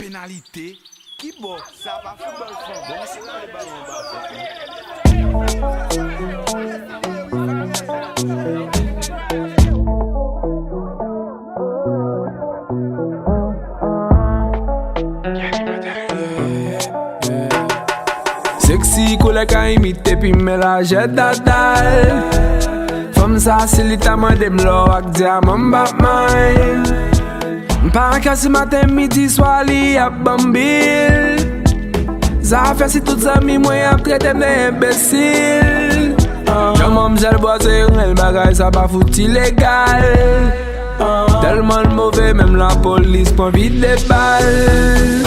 pénalité. Qui bon? Ça va football fond. Bon, c'est là le ballon Sexy cool ka imite pi mélange datal. Femme ça c'est littéralement dem lo ak diamant Batman. M'pas qu'à matin midi soir li a bambil. Ça fait si tout amis moi a traité d'imbécile. J'aime gel boiter elle bagay ça pas foutu illégal. Tellement mauvais même la police prend vite des balles.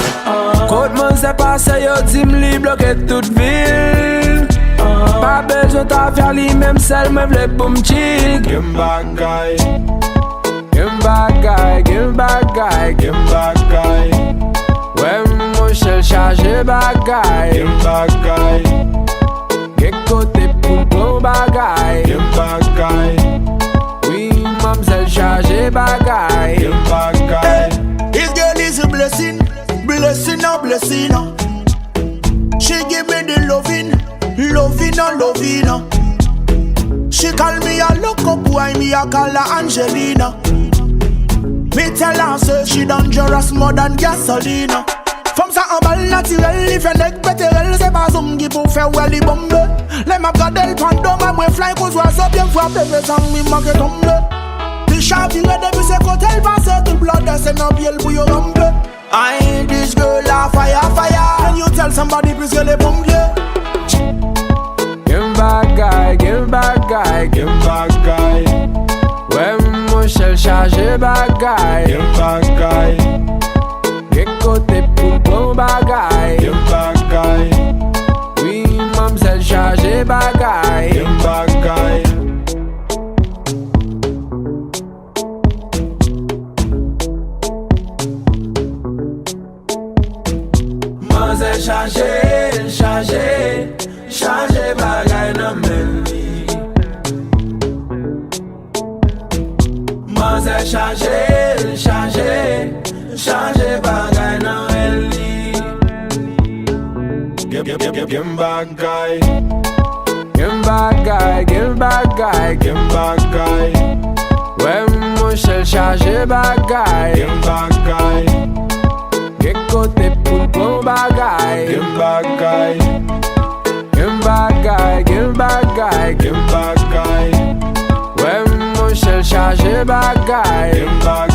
Côte mon c'est passé yo dit m'li bloquer toute ville. Pas besoin ta faire li même seul me vle pour m'chill. Give bagay. Give bagay, give bagay, give bagay. Ouais mon chel chargé bagay. Give bagay. Get côté pour bon bagay. Give bagay. Oui mamselle chargé bagay. Give bagay. This girl is a blessing, blessing a blessing. She give me the loving, loving a loving. She call me a loco boy, me a call her Angelina. Me tell her say she dangerous more than gasoline. From sa embal naturel, if your neck better, c'est pas zoom qui pour faire well bombe. Les ma gadel pando, ma boy fly cause was up bien frappé, mais sans mi manque tombe. The sharp you ready, me say cotel passe tout blood, c'est no biel pour your rumble. I ain't this girl a fire, fire. Can you tell somebody please get a bomb, yeah? Give bagay, give bagay, give bagay. Ouais mon chel chargé bagay. Give bagay. Get côté pour bon bagay. Give bagay. Oui mamselle chargé bagay. Give bagay. Mamselle chargé, chargé, chargé bagay nan men li. Mamselle chargé, chargé, chargé bagay nan men li. Give bagay. Give bagay, give bagay, give bagay. Ouais mon chel chargé bagay. Give bagay. Get côté pour bon bagay. Give bagay. Give bagay, give bagay, give bagay. Ouais mon chel chargé bagay. Give bagay.